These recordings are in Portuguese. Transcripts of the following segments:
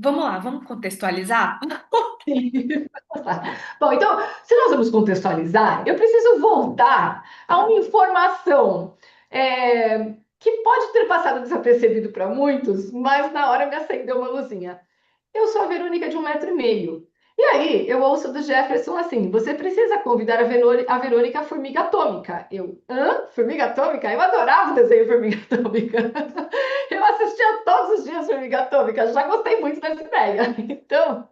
Vamos lá, vamos contextualizar? Bom, então, se nós vamos contextualizar, eu preciso voltar a uma informação que pode ter passado desapercebido para muitos, mas na hora me acendeu uma luzinha. Eu sou a Verônica de 1,5 m. E aí, eu ouço do Jefferson assim: você precisa convidar a Verônica Formiga Atômica. Eu, hã? Formiga Atômica? Eu adorava o desenho Formiga Atômica. Eu assistia todos os dias Formiga Atômica, já gostei muito dessa ideia. Então,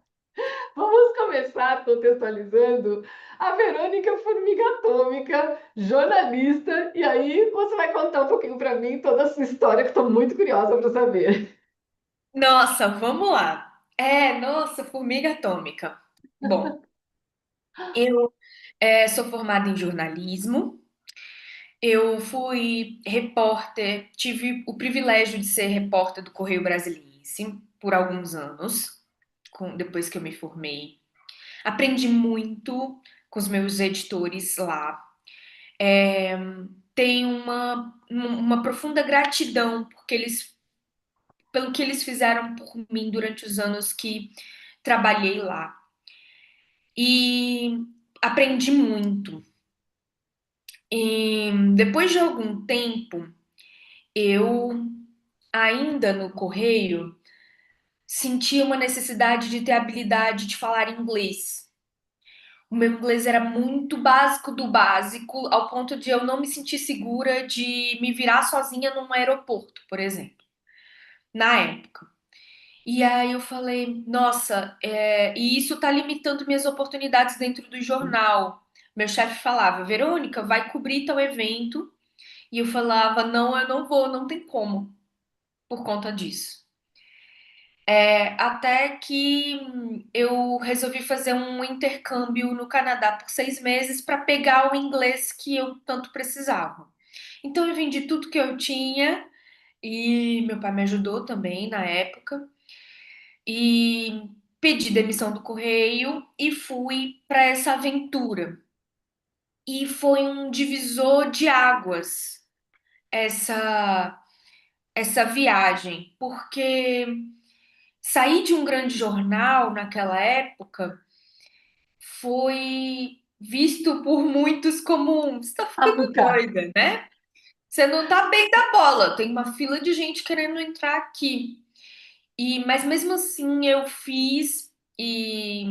vamos começar contextualizando a Verônica Formiga Atômica, jornalista, e aí você vai contar um pouquinho para mim toda a sua história, que estou muito curiosa para saber. Nossa, vamos lá. Nossa, formiga atômica. Bom, eu sou formada em jornalismo. Eu fui repórter, tive o privilégio de ser repórter do Correio Brasiliense por alguns anos, depois que eu me formei. Aprendi muito com os meus editores lá. Tenho uma profunda gratidão pelo que eles fizeram por mim durante os anos que trabalhei lá. E aprendi muito. E depois de algum tempo, eu, ainda no correio, senti uma necessidade de ter habilidade de falar inglês. O meu inglês era muito básico do básico, ao ponto de eu não me sentir segura de me virar sozinha num aeroporto, por exemplo, na época. E aí eu falei, nossa, e isso tá limitando minhas oportunidades dentro do jornal. Meu chefe falava, Verônica, vai cobrir teu evento. E eu falava, não, eu não vou, não tem como, por conta disso. Até que eu resolvi fazer um intercâmbio no Canadá por 6 meses para pegar o inglês que eu tanto precisava. Então eu vendi tudo que eu tinha e meu pai me ajudou também na época. E pedi demissão do correio e fui para essa aventura. E foi um divisor de águas essa essa viagem, porque sair de um grande jornal naquela época foi visto por muitos como você tá ficando Açúcar. doida, né? Você não tá bem da bola, tem uma fila de gente querendo entrar aqui. Mas mesmo assim eu fiz e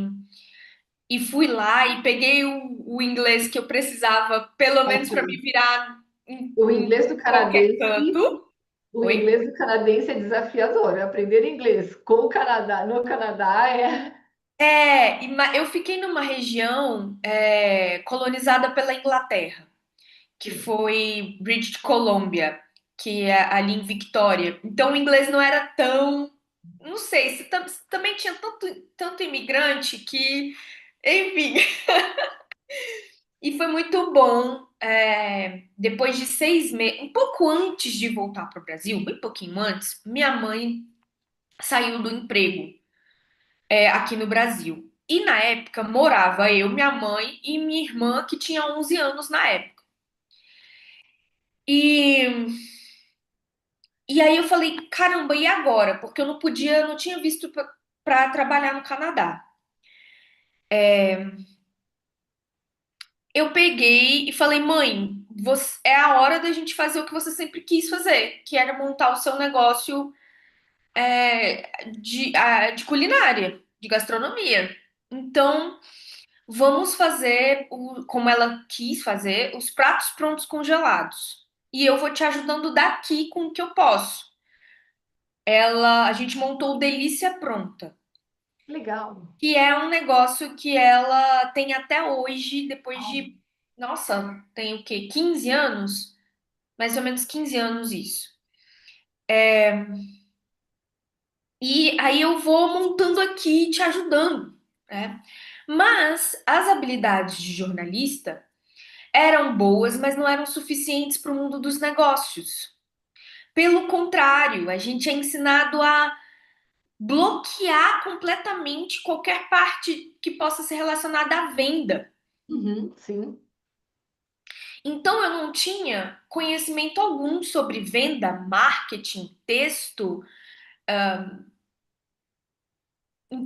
fui lá e peguei o inglês que eu precisava, pelo menos Ok. para me virar em, O em inglês do qualquer canadense, canto. o Oi? inglês do canadense é desafiador. Aprender inglês com o Canadá, no Canadá é. Eu fiquei numa região colonizada pela Inglaterra, que Sim. foi British Columbia, que é ali em Victoria. Então o inglês não era tão. Não sei, se também tinha tanto imigrante que. Enfim. E foi muito bom. Depois de 6 meses, um pouco antes de voltar para o Brasil, bem pouquinho antes, minha mãe saiu do emprego aqui no Brasil. E na época morava eu, minha mãe e minha irmã, que tinha 11 anos na época. E, e aí eu falei, caramba, e agora? Porque eu não podia, não tinha visto para trabalhar no Canadá. Eu peguei e falei, mãe, é a hora da gente fazer o que você sempre quis fazer, que era montar o seu negócio de culinária, de gastronomia. Então, vamos fazer, como ela quis fazer, os pratos prontos congelados. E eu vou te ajudando daqui com o que eu posso. A gente montou o Delícia Pronta, Legal. que é um negócio que ela tem até hoje, depois de, nossa, tem o quê? 15 anos? Mais ou menos 15 anos isso. E aí eu vou montando aqui, te ajudando, né? Mas as habilidades de jornalista eram boas, mas não eram suficientes para o mundo dos negócios. Pelo contrário, a gente é ensinado a bloquear completamente qualquer parte que possa ser relacionada à venda. Uhum, sim. Então eu não tinha conhecimento algum sobre venda, marketing, texto,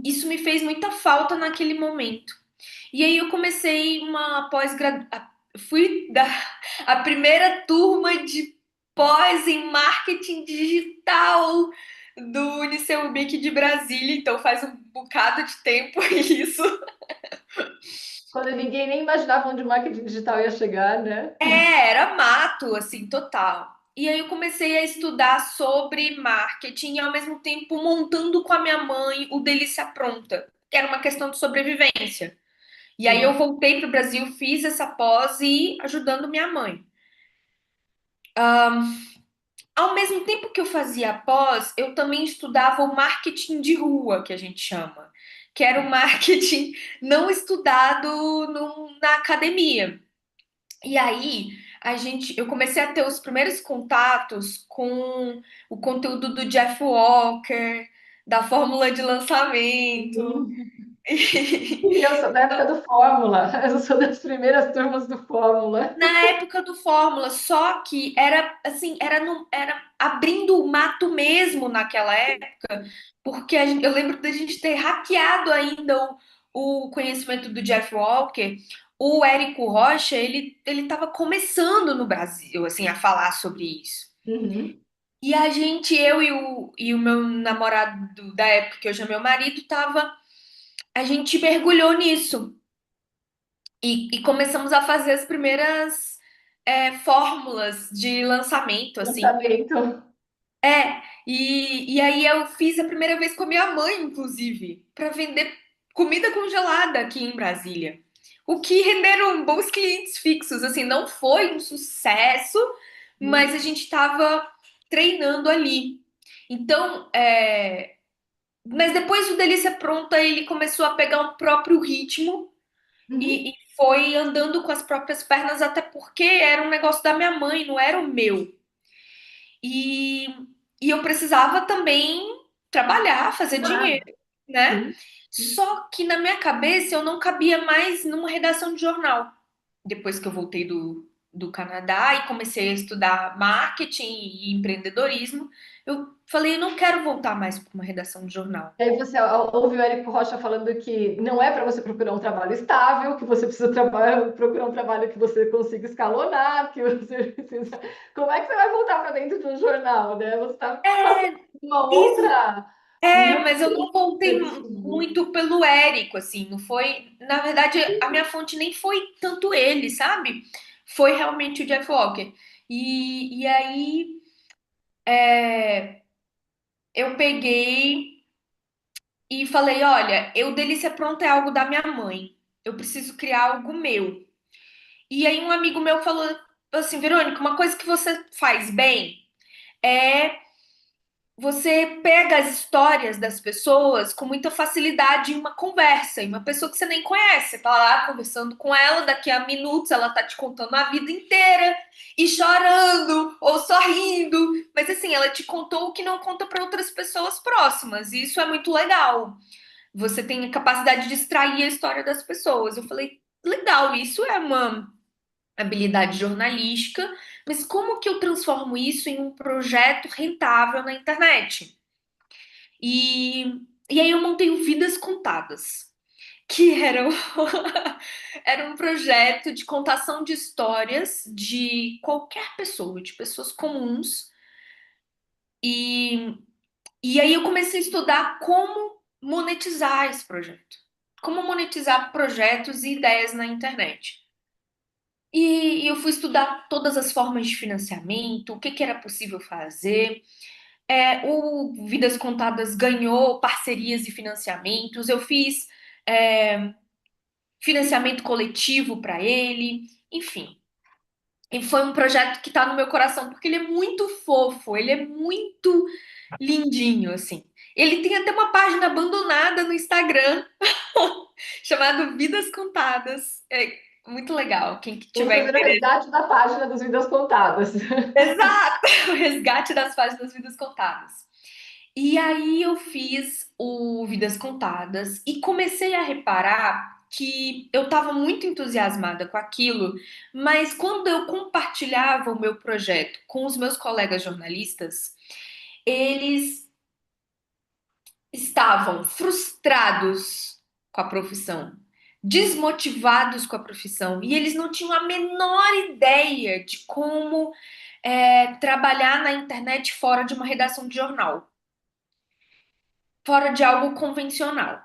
isso me fez muita falta naquele momento. E aí eu comecei uma pós-graduação, fui da a primeira turma de pós em marketing digital do Uniceubic de Brasília, então faz um bocado de tempo isso. Quando ninguém nem imaginava onde o marketing digital ia chegar, né? É, era mato, assim, total. E aí eu comecei a estudar sobre marketing e ao mesmo tempo montando com a minha mãe o Delícia Pronta, que era uma questão de sobrevivência. E aí eu Sim. voltei para o Brasil, fiz essa pós e ajudando minha mãe. Ao mesmo tempo que eu fazia a pós, eu também estudava o marketing de rua, que a gente chama, que era o marketing não estudado na academia. E aí, eu comecei a ter os primeiros contatos com o conteúdo do Jeff Walker, da fórmula de lançamento. Sim. E eu sou da época do Fórmula. Eu sou das primeiras turmas do Fórmula. Na época do Fórmula, só que era assim, era abrindo o mato mesmo naquela época, porque eu lembro da gente ter hackeado ainda o conhecimento do Jeff Walker. O Érico Rocha, ele estava começando no Brasil, assim, a falar sobre isso. Uhum. E a gente, eu e o meu namorado da época, que hoje é meu marido, a gente mergulhou nisso. E começamos a fazer as primeiras fórmulas de lançamento, assim. Lançamento. E aí eu fiz a primeira vez com a minha mãe, inclusive, para vender comida congelada aqui em Brasília. O que renderam bons clientes fixos, assim, não foi um sucesso, mas a gente estava treinando ali. Então, mas depois do Delícia Pronta, ele começou a pegar um próprio ritmo Uhum. e foi andando com as próprias pernas, até porque era um negócio da minha mãe, não era o meu. E, e eu precisava também trabalhar, fazer dinheiro, Claro. né? Sim. Só que na minha cabeça eu não cabia mais numa redação de jornal. Depois que eu voltei do Canadá e comecei a estudar marketing e empreendedorismo, eu falei, eu não quero voltar mais para uma redação de jornal. Aí você ouve o Érico Rocha falando que não é para você procurar um trabalho estável, que você precisa procurar um trabalho que você consiga escalonar, que você precisa. Como é que você vai voltar para dentro de um jornal, né? Você está passando por uma Isso. outra. Mas eu não voltei Absurdo. muito pelo Érico, assim, não foi. Na verdade, a minha fonte nem foi tanto ele, sabe? Foi realmente o Jeff Walker. E aí eu peguei e falei: olha, eu Delícia Pronta é algo da minha mãe. Eu preciso criar algo meu. E aí um amigo meu falou assim, Verônica, uma coisa que você faz bem é você pega as histórias das pessoas com muita facilidade em uma conversa, em uma pessoa que você nem conhece. Você tá lá conversando com ela, daqui a minutos ela tá te contando a vida inteira e chorando ou sorrindo, mas assim, ela te contou o que não conta para outras pessoas próximas, e isso é muito legal. Você tem a capacidade de extrair a história das pessoas. Eu falei, legal, isso é uma habilidade jornalística, mas como que eu transformo isso em um projeto rentável na internet? E aí eu montei o Vidas Contadas, que era um projeto de contação de histórias de qualquer pessoa, de pessoas comuns. E, e aí eu comecei a estudar como monetizar esse projeto. Como monetizar projetos e ideias na internet. E eu fui estudar todas as formas de financiamento, o que, que era possível fazer. O Vidas Contadas ganhou parcerias e financiamentos. Eu fiz financiamento coletivo para ele, enfim. E foi um projeto que está no meu coração porque ele é muito fofo, ele é muito lindinho, assim. Ele tem até uma página abandonada no Instagram chamado Vidas Contadas. É muito legal. Quem Vamos tiver fazer o resgate da página das vidas contadas. exato, o resgate das páginas Vidas Contadas. E aí eu fiz o Vidas Contadas e comecei a reparar que eu estava muito entusiasmada com aquilo, mas quando eu compartilhava o meu projeto com os meus colegas jornalistas, eles estavam frustrados com a profissão, desmotivados com a profissão, e eles não tinham a menor ideia de como trabalhar na internet fora de uma redação de jornal, fora de algo convencional.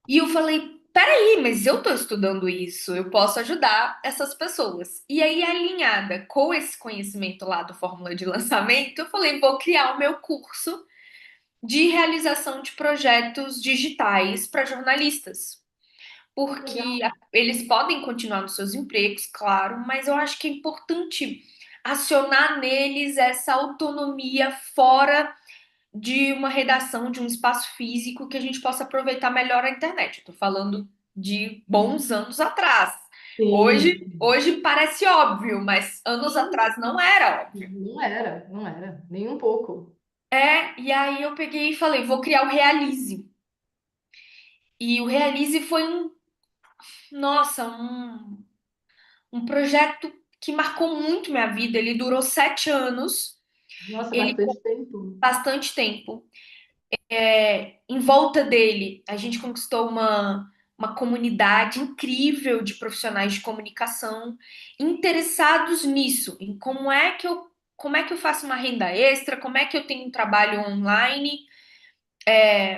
E eu falei, peraí, mas eu tô estudando isso, eu posso ajudar essas pessoas. E aí, alinhada com esse conhecimento lá do Fórmula de Lançamento, eu falei, vou criar o meu curso de realização de projetos digitais para jornalistas. Porque Legal. eles podem continuar nos seus empregos, claro, mas eu acho que é importante acionar neles essa autonomia fora de uma redação, de um espaço físico que a gente possa aproveitar melhor a internet. Estou falando de bons anos atrás. Hoje, Sim, hoje parece óbvio, mas anos sim, atrás não era óbvio. não era, nem um pouco. E aí eu peguei e falei, vou criar o Realize. E o Realize foi nossa, um projeto que marcou muito minha vida. Ele durou 7 anos, Nossa, ele bastante tempo. bastante tempo. Em volta dele, a gente conquistou uma comunidade incrível de profissionais de comunicação interessados nisso, em como é que eu faço uma renda extra, como é que eu tenho um trabalho online,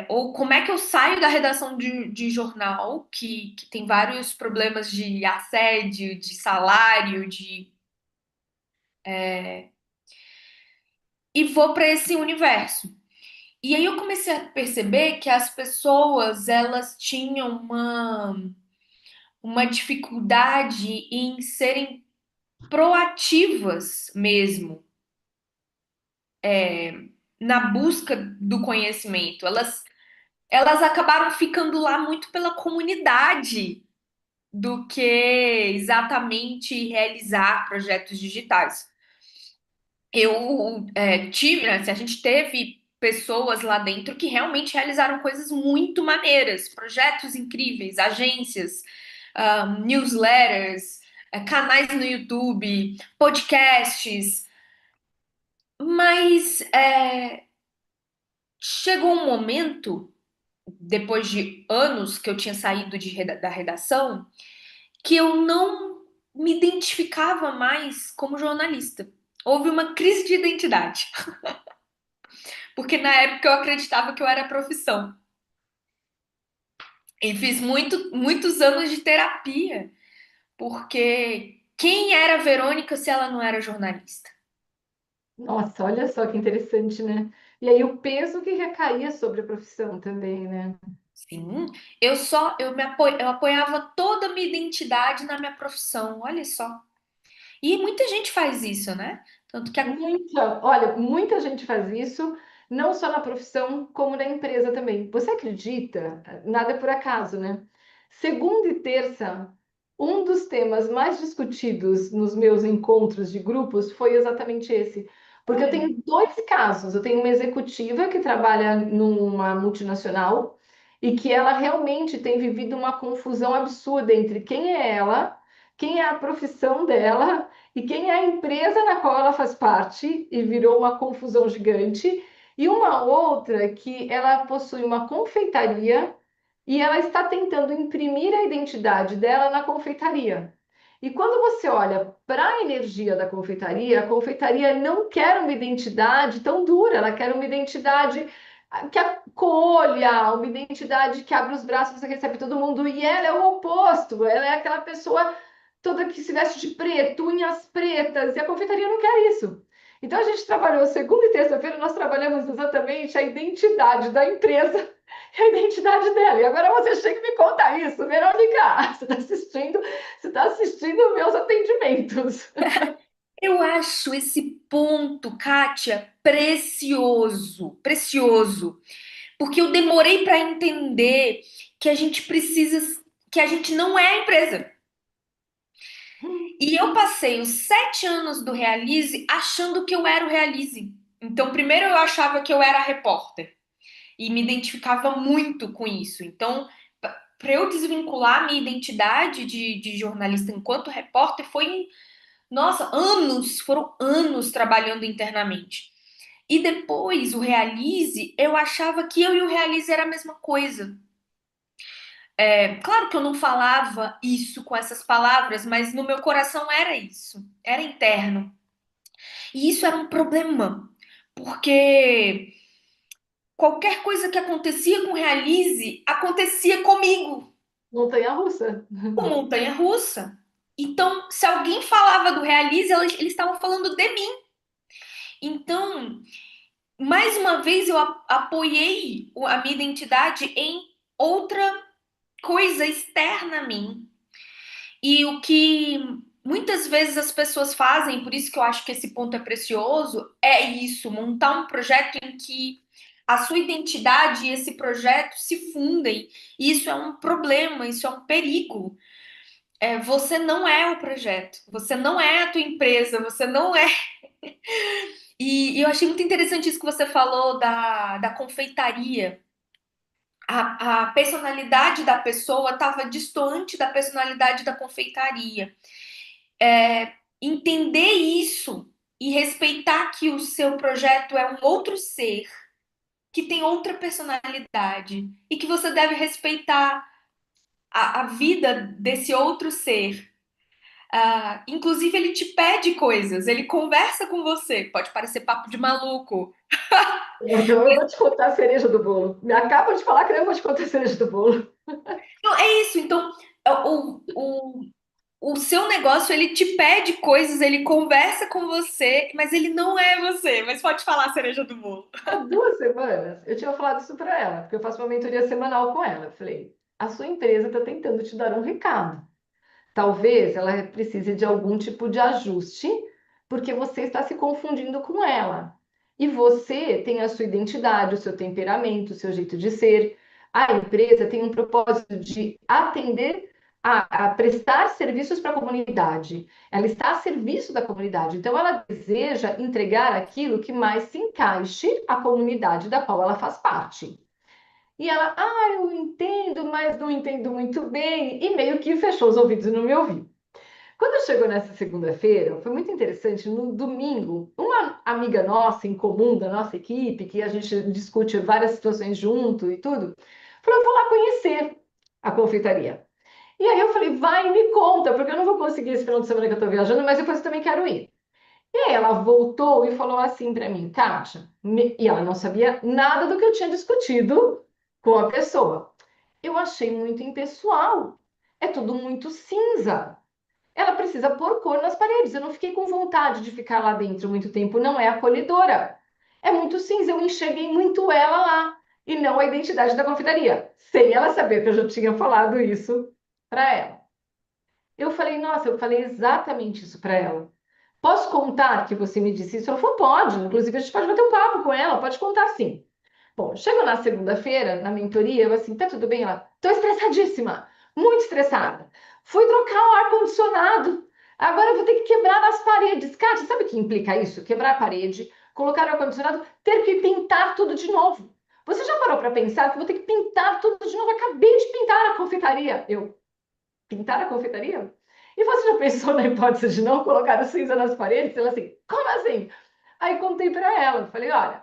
ou como é que eu saio da redação de jornal, que tem vários problemas de assédio, de salário, e vou para esse universo. E aí eu comecei a perceber que as pessoas elas tinham uma dificuldade em serem proativas mesmo na busca do conhecimento. Elas acabaram ficando lá muito pela comunidade do que exatamente realizar projetos digitais. Tive, né, assim, a gente teve pessoas lá dentro que realmente realizaram coisas muito maneiras, projetos incríveis, agências, newsletters, canais no YouTube, podcasts, mas chegou um momento, depois de anos que eu tinha saído da redação, que eu não me identificava mais como jornalista. Houve uma crise de identidade. Porque na época eu acreditava que eu era profissão. E fiz muitos anos de terapia, porque quem era a Verônica se ela não era jornalista? Nossa, olha só que interessante, né? E aí o peso que recaía sobre a profissão também, né? Sim, eu apoiava toda a minha identidade na minha profissão, olha só. E muita gente faz isso, né? Tanto que Olha, muita gente faz isso, não só na profissão, como na empresa também. Você acredita? Nada é por acaso, né? Segunda e terça, um dos temas mais discutidos nos meus encontros de grupos foi exatamente esse. Porque eu olha, tenho dois casos. Eu tenho uma executiva que trabalha numa multinacional e que ela realmente tem vivido uma confusão absurda entre quem é ela, quem é a profissão dela e quem é a empresa na qual ela faz parte, e virou uma confusão gigante, e uma outra que ela possui uma confeitaria e ela está tentando imprimir a identidade dela na confeitaria. E quando você olha para a energia da confeitaria, a confeitaria não quer uma identidade tão dura, ela quer uma identidade que acolha, uma identidade que abre os braços e recebe todo mundo. E ela é o oposto, ela é aquela pessoa toda que se veste de preto, unhas pretas, e a confeitaria não quer isso. Então a gente trabalhou segunda e terça-feira, nós trabalhamos exatamente a identidade da empresa e a identidade dela. E agora você chega e me conta isso, Verônica. Você está assistindo meus atendimentos. eu acho esse ponto, Kátia, precioso, precioso. Porque eu demorei para entender que a gente precisa, que a gente não é a empresa. E eu passei os 7 anos do Realize achando que eu era o Realize. Então, primeiro eu achava que eu era a repórter e me identificava muito com isso. Então, para eu desvincular minha identidade de jornalista enquanto repórter foi, nossa, anos, foram anos trabalhando internamente. E depois o Realize, eu achava que eu e o Realize era a mesma coisa. Claro que eu não falava isso com essas palavras, mas no meu coração era isso, era interno. E isso era um problema, porque qualquer coisa que acontecia com o Realize acontecia comigo, Montanha-russa. com montanha-russa. Então, se alguém falava do Realize, eles estavam falando de mim. Então, mais uma vez, eu apoiei a minha identidade em outra coisa externa a mim. E o que muitas vezes as pessoas fazem, por isso que eu acho que esse ponto é precioso, é isso, montar um projeto em que a sua identidade e esse projeto se fundem. E isso é um problema, isso é um perigo. Você não é o projeto, você não é a tua empresa, você não é. E eu achei muito interessante isso que você falou da confeitaria. A personalidade da pessoa estava distante da personalidade da confeitaria. Entender isso e respeitar que o seu projeto é um outro ser, que tem outra personalidade e que você deve respeitar a vida desse outro ser. Inclusive, ele te pede coisas, ele conversa com você. Pode parecer papo de maluco. Então eu vou te contar a cereja do bolo. Me acaba de falar que eu vou te contar a cereja do bolo. Não, é isso. Então, o seu negócio, ele te pede coisas, ele conversa com você, mas ele não é você. Mas pode falar a cereja do bolo. Há 2 semanas eu tinha falado isso para ela, porque eu faço uma mentoria semanal com ela. Eu falei: a sua empresa está tentando te dar um recado. Talvez ela precise de algum tipo de ajuste, porque você está se confundindo com ela. E você tem a sua identidade, o seu temperamento, o seu jeito de ser. A empresa tem um propósito de atender a prestar serviços para a comunidade. Ela está a serviço da comunidade. Então, ela deseja entregar aquilo que mais se encaixe à comunidade da qual ela faz parte. E ela, eu entendo, mas não entendo muito bem, e meio que fechou os ouvidos e não me ouviu. Quando chegou nessa segunda-feira, foi muito interessante. No domingo, uma amiga nossa em comum da nossa equipe, que a gente discute várias situações junto e tudo, falou: eu vou lá conhecer a confeitaria. E aí eu falei: vai e me conta, porque eu não vou conseguir esse final de semana que eu tô viajando, mas depois eu também quero ir. E aí ela voltou e falou assim para mim: Kátia, e ela não sabia nada do que eu tinha discutido com a pessoa. Eu achei muito impessoal. É tudo muito cinza. Ela precisa pôr cor nas paredes. Eu não fiquei com vontade de ficar lá dentro muito tempo. Não é acolhedora. É muito cinza. Eu enxerguei muito ela lá e não a identidade da confeitaria, sem ela saber que eu já tinha falado isso para ela. Eu falei: nossa, eu falei exatamente isso para ela. Posso contar que você me disse isso? Ela falou: pode. Inclusive, a gente pode bater um papo com ela. Pode contar sim. Bom, chego na segunda-feira, na mentoria, eu assim: tá tudo bem? Ela: tô estressadíssima, muito estressada. Fui trocar o ar-condicionado, agora eu vou ter que quebrar as paredes. Kátia, sabe o que implica isso? Quebrar a parede, colocar o ar-condicionado, ter que pintar tudo de novo. Você já parou para pensar que eu vou ter que pintar tudo de novo? Acabei de pintar a confeitaria. Eu: pintar a confeitaria? E você já pensou na hipótese de não colocar a cinza nas paredes? Ela assim: como assim? Aí contei para ela, falei: olha,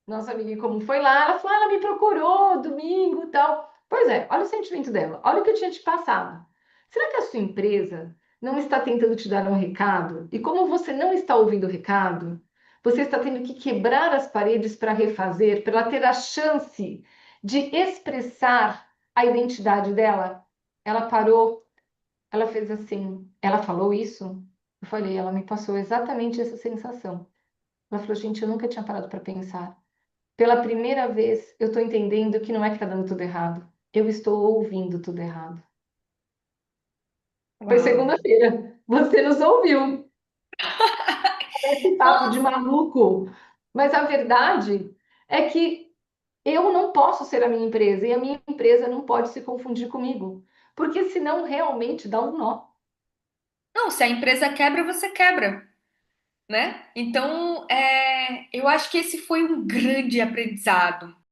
nossa amiga, como foi lá? Ela falou: ela me procurou domingo e tal. Pois é, olha o sentimento dela, olha o que eu tinha te passado. Será que a sua empresa não está tentando te dar um recado? E como você não está ouvindo o recado, você está tendo que quebrar as paredes para refazer, para ela ter a chance de expressar a identidade dela? Ela parou, ela fez assim, ela falou isso? Eu falei: ela me passou exatamente essa sensação. Ela falou: gente, eu nunca tinha parado para pensar. Pela primeira vez, eu estou entendendo que não é que está dando tudo errado. Eu estou ouvindo tudo errado. Foi Uau. segunda-feira. Você nos ouviu. Esse papo de maluco. Mas a verdade é que eu não posso ser a minha empresa e a minha empresa não pode se confundir comigo. Porque senão realmente dá um nó. Não, se a empresa quebra, você quebra, né? Então, eu acho que esse foi um grande aprendizado.